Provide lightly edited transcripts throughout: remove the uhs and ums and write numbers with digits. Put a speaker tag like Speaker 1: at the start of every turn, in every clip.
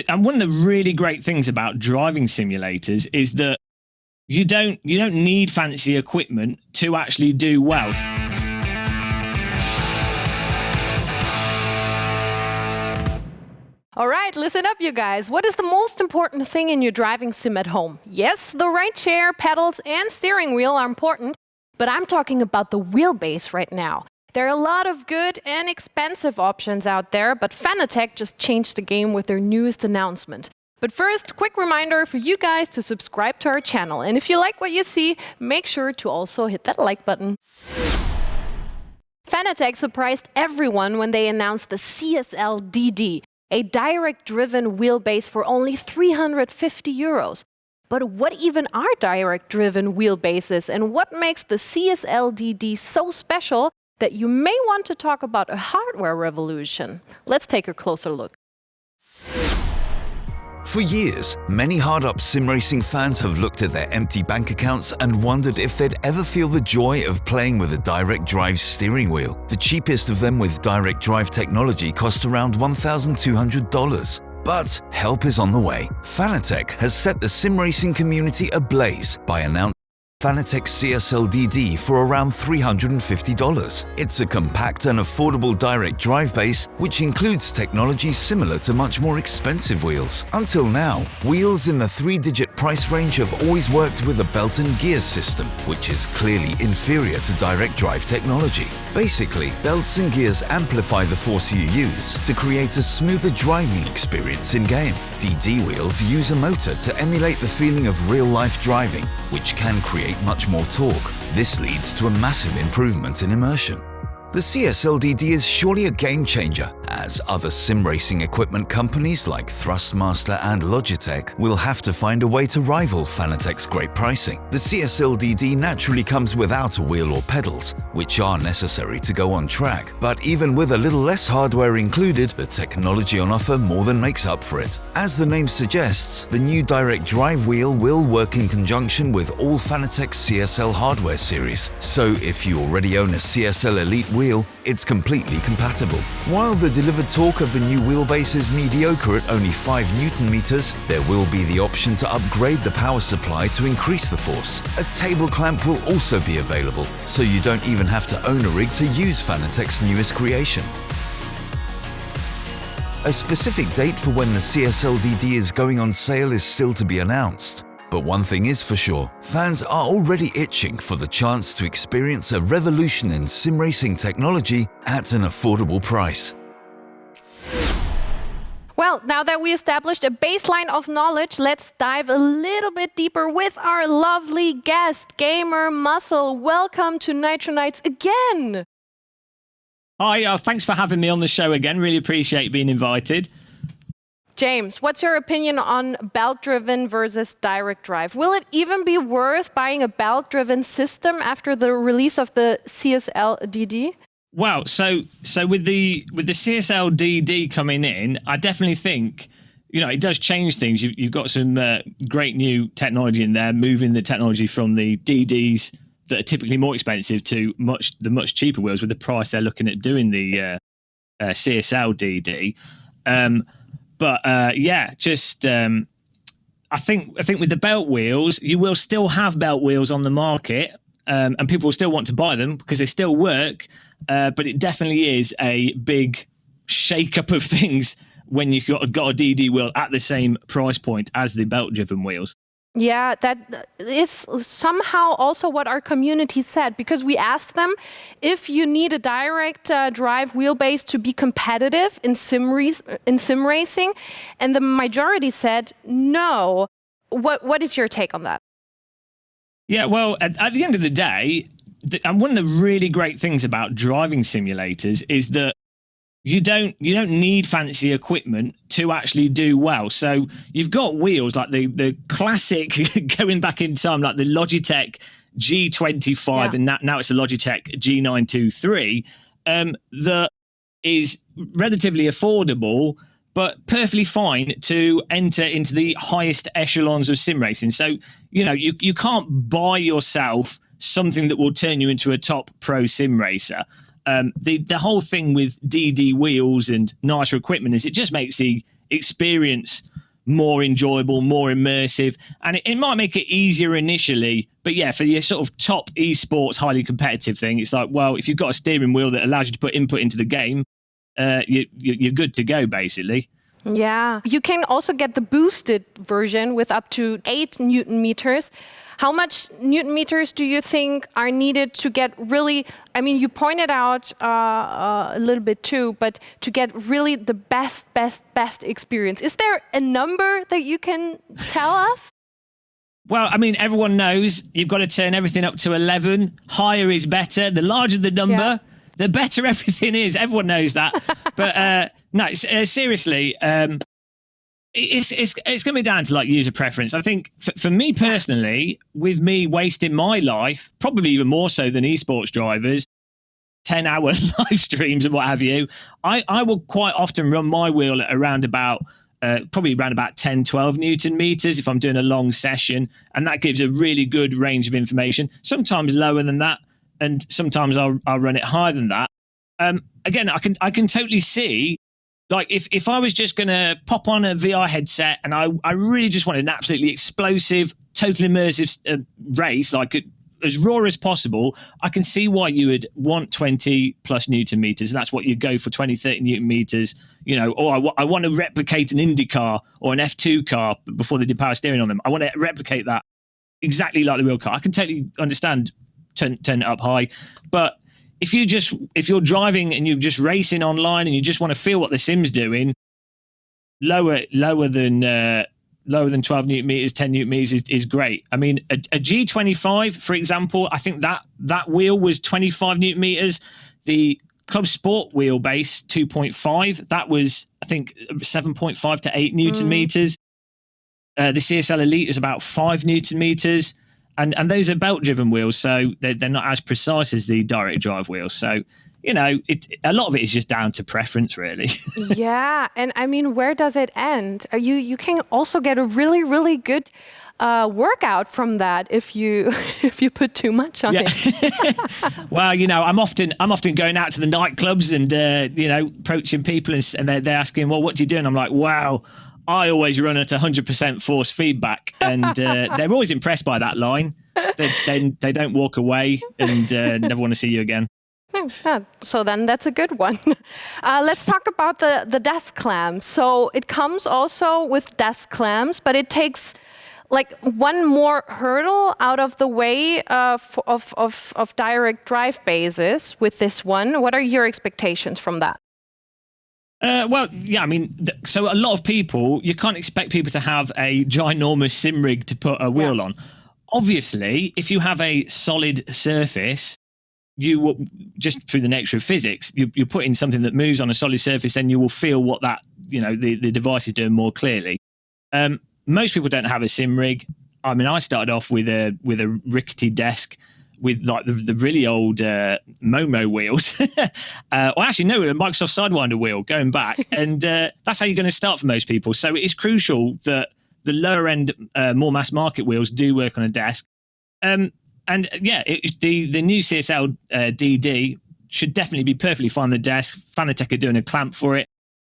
Speaker 1: and one of the really great things about driving simulators is that you don't need fancy equipment to actually do well.
Speaker 2: All right, listen up, you guys. What is the most important thing in your driving sim at home? Yes, the right chair, pedals, and steering wheel are important, but I'm talking about the wheelbase right now. There are a lot of good and expensive options out there, but Fanatec just changed the game with their newest announcement. But first, quick reminder for you guys to subscribe to our channel. And if you like what you see, make sure to also hit that like button. Fanatec surprised everyone when they announced the CSL DD, a direct-driven wheelbase for only 350 euros. But what even are direct-driven wheelbases, and what makes the CSL DD so special that you may want to talk about a hardware revolution? Let's take a closer look.
Speaker 3: For years, many hard-up sim racing fans have looked at their empty bank accounts and wondered if they'd ever feel the joy of playing with a direct drive steering wheel. The cheapest of them with direct drive technology cost around $1,200. But help is on the way. Fanatec has set the sim racing community ablaze by announcing Fanatec CSL DD for around $350. It's a compact and affordable direct drive base which includes technology similar to much more expensive wheels. Until now, wheels in the 3-digit price range have always worked with a belt and gear system, which is clearly inferior to direct drive technology. Basically, belts and gears amplify the force you use to create a smoother driving experience in-game. DD wheels use a motor to emulate the feeling of real-life driving, which can create much more torque. This leads to a massive improvement in immersion. The CSL DD is surely a game changer, as other sim racing equipment companies like Thrustmaster and Logitech will have to find a way to rival Fanatec's great pricing. The CSL DD naturally comes without a wheel or pedals, which are necessary to go on track, but even with a little less hardware included, the technology on offer more than makes up for it. As the name suggests, the new direct drive wheel will work in conjunction with all Fanatec CSL hardware series, so if you already own a CSL Elite wheel, it's completely compatible. While the delivered torque of the new wheelbase is mediocre at only 5 Newton-meters, there will be the option to upgrade the power supply to increase the force. A table clamp will also be available, so you don't even have to own a rig to use Fanatec's newest creation. A specific date for when the CSL DD is going on sale is still to be announced. But one thing is for sure, fans are already itching for the chance to experience a revolution in sim racing technology at an affordable price.
Speaker 2: Well, now that we established a baseline of knowledge, let's dive a little bit deeper with our lovely guest, GamerMuscle. Welcome to Nitro Nights again.
Speaker 1: Hi, thanks for having me on the show again. Really appreciate being invited.
Speaker 2: James, what's your opinion on belt-driven versus direct drive? Will it even be worth buying a belt-driven system after the release of the CSL DD?
Speaker 1: Well, so with the CSL DD coming in, I definitely think, you know, it does change things. You've got some great new technology in there, moving the technology from the DDs that are typically more expensive to the much cheaper wheels with the price they're looking at doing the CSL DD. I think with the belt wheels, you will still have belt wheels on the market, and people will still want to buy them because they still work. But it definitely is a big shake-up of things when you've got a DD wheel at the same price point as the belt-driven wheels.
Speaker 2: Yeah, that is somehow also what our community said, because we asked them if you need a direct drive wheelbase to be competitive in sim racing, and the majority said no. What is your take on that?
Speaker 1: Yeah, well, at the end of the day, and one of the really great things about driving simulators is that you don't need fancy equipment to actually do well. So you've got wheels like the classic going back in time, like the Logitech G25, and now it's a Logitech G923, that is relatively affordable, but perfectly fine to enter into the highest echelons of sim racing. So, you know, you can't buy yourself something that will turn you into a top pro sim racer. The whole thing with DD wheels and Nitro equipment is it just makes the experience more enjoyable, more immersive, and it might make it easier initially. But yeah, for your sort of top esports, highly competitive thing, it's like, well, if you've got a steering wheel that allows you to put input into the game, you're good to go, basically.
Speaker 2: Yeah. You can also get the boosted version with up to 8 Newton meters. How much Newton meters do you think are needed to get really, I mean, you pointed out a little bit too, but to get really the best experience, is there a number that you can tell us?
Speaker 1: Well, I mean, everyone knows you've got to turn everything up to 11. Higher is better. The larger the number, the better everything is. Everyone knows that. But no, seriously, it's going to be down to like user preference. I think for me personally, with me wasting my life, probably even more so than esports drivers, 10-hour live streams and what have you, I will quite often run my wheel at around about probably around about 10, 12 Newton meters if I'm doing a long session. And that gives a really good range of information, sometimes lower than that. And sometimes I'll run it higher than that. Again, I can totally see, like, if I was just going to pop on a VR headset and I really just wanted an absolutely explosive, totally immersive race, like as raw as possible, I can see why you would want 20 plus Newton meters. And that's what you go for, 20, 30 Newton meters, you know, or I want to replicate an Indy car or an F2 car before they did power steering on them. I want to replicate that exactly like the real car. I can totally understand turn it up high. But if you're driving and you're just racing online and you just want to feel what the sim's doing, lower than 12 Newton meters, 10 Newton meters is great. I mean, a G25, for example, I think that wheel was 25 Newton meters. The Club Sport wheelbase 2.5, that was, I think, 7.5 to 8 Newton meters. The CSL Elite is about 5 Newton meters. And those are belt-driven wheels, so they're not as precise as the direct drive wheels. So, you know, a lot of it is just down to preference, really.
Speaker 2: Yeah, and I mean, where does it end? You can also get a really, really good workout from that if you put too much on it.
Speaker 1: Well, you know, I'm often going out to the nightclubs and you know, approaching people and they're asking, well, what do you do? And I'm like, wow, I always run at 100% force feedback, and they're always impressed by that line. They don't walk away and never want to see you again.
Speaker 2: So then that's a good one. Let's talk about the desk clamps. So it comes also with desk clamps, but it takes like one more hurdle out of the way of direct drive bases with this one. What are your expectations from that?
Speaker 1: Well, yeah, I mean, so a lot of people, you can't expect people to have a ginormous sim rig to put a wheel on. Obviously, if you have a solid surface, you will, just through the nature of physics, you put in something that moves on a solid surface, then you will feel what that, you know, the device is doing more clearly. Most people don't have a sim rig. I mean, I started off with a rickety desk with like the really old Momo wheels. Well, actually, no, a Microsoft Sidewinder wheel going back. And that's how you're going to start for most people. So it's crucial that the lower end, more mass market wheels do work on a desk. And yeah, the new CSL DD should definitely be perfectly fine on the desk. Fanatec are doing a clamp for it.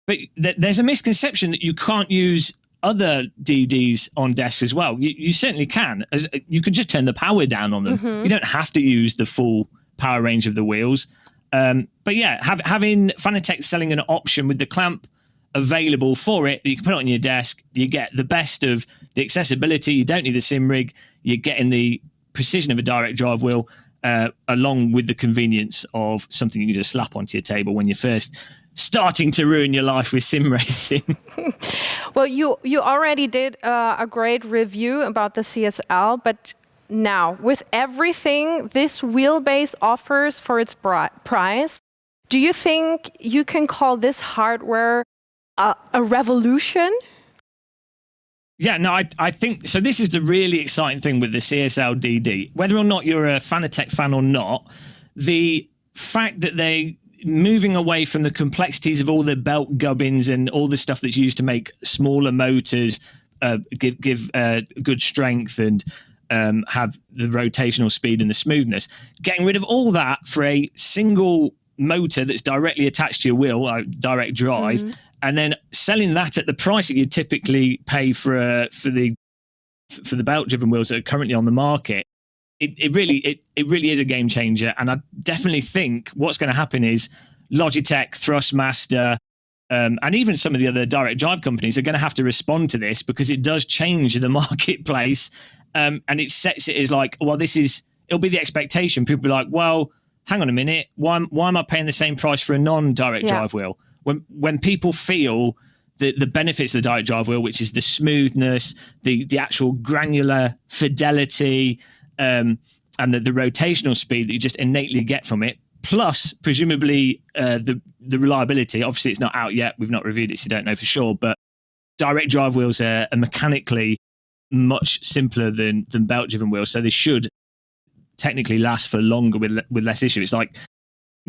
Speaker 1: But there's a misconception that you can't use other DDs on desks as well. You certainly can. You can just turn the power down on them. You don't have to use the full power range of the wheels. But yeah, having Fanatec selling an option with the clamp available for it that you can put it on your desk, you get the best of the accessibility. You don't need a sim rig. You're getting the precision of a direct drive wheel along with the convenience of something you can just slap onto your table when you're first starting to ruin your life with sim racing.
Speaker 2: Well, you already did a great review about the CSL, but now with everything this wheelbase offers for its price, do you think you can call this hardware a revolution?
Speaker 1: Yeah, no, I think so. This is the really exciting thing with the CSL DD. Whether or not you're a Fanatec fan or not, the fact that they moving away from the complexities of all the belt gubbins and all the stuff that's used to make smaller motors give good strength and have the rotational speed and the smoothness, getting rid of all that for a single motor that's directly attached to your wheel, direct drive, and then selling that at the price that you typically pay for the belt-driven wheels that are currently on the market, it really is a game changer. And I definitely think what's going to happen is Logitech, Thrustmaster, and even some of the other direct drive companies are going to have to respond to this, because it does change the marketplace, and it sets it as like, well, it'll be the expectation. People be like, well, hang on a minute, why am I paying the same price for a non-direct drive wheel? When people feel the benefits of the direct drive wheel, which is the smoothness, the actual granular fidelity, and the rotational speed that you just innately get from it, plus presumably the reliability. Obviously, it's not out yet. We've not reviewed it, so you don't know for sure. But direct drive wheels are mechanically much simpler than belt-driven wheels, so they should technically last for longer with less issue. It's like,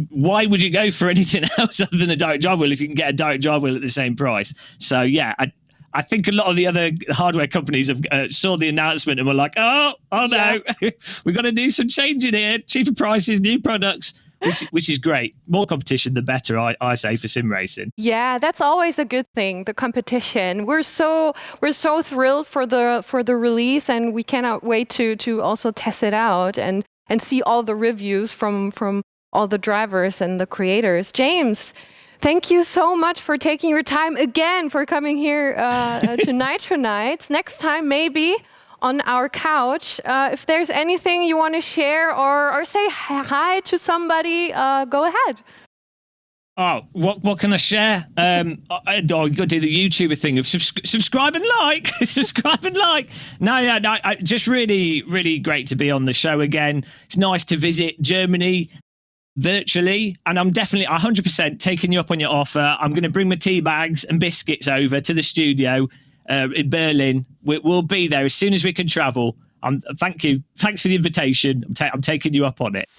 Speaker 1: why would you go for anything else other than a direct drive wheel if you can get a direct drive wheel at the same price? So yeah, I think a lot of the other hardware companies have saw the announcement and were like, oh no, we've got to do some changing here. Cheaper prices, new products, which is great. More competition, the better, I say, for sim racing.
Speaker 2: Yeah, that's always a good thing, the competition. We're so thrilled for the release, and we cannot wait to also test it out and see all the reviews from all the drivers and the creators. James, thank you so much for taking your time again, for coming here to Nitro Nights. Next time, maybe on our couch. If there's anything you want to share or say hi to somebody, go ahead.
Speaker 1: Oh, what can I share? You got to do the YouTuber thing of subscribe and like, subscribe and like. No, just really, really great to be on the show again. It's nice to visit Germany virtually, and I'm definitely 100% taking you up on your offer. I'm going to bring my tea bags and biscuits over to the studio in Berlin. We'll be there as soon as we can travel. Thank you. Thanks for the invitation. I'm taking you up on it.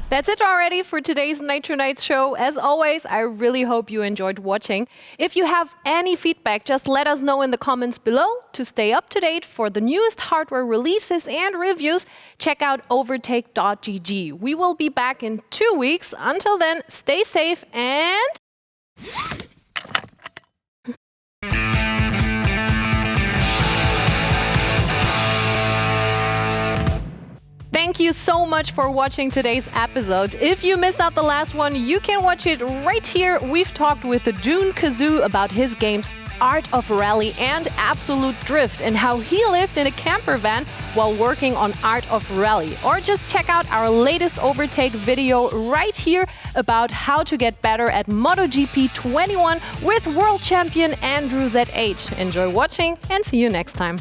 Speaker 2: That's it already for today's Nitro Nights show. As always, I really hope you enjoyed watching. If you have any feedback, just let us know in the comments below. To stay up to date for the newest hardware releases and reviews, check out overtake.gg. We will be back in 2 weeks. Until then, stay safe and... Thank you so much for watching today's episode. If you missed out the last one, you can watch it right here. We've talked with Dune Kazoo about his games Art of Rally and Absolute Drift, and how he lived in a camper van while working on Art of Rally. Or just check out our latest Overtake video right here about how to get better at MotoGP 21 with world champion Andrew ZH. Enjoy watching and see you next time.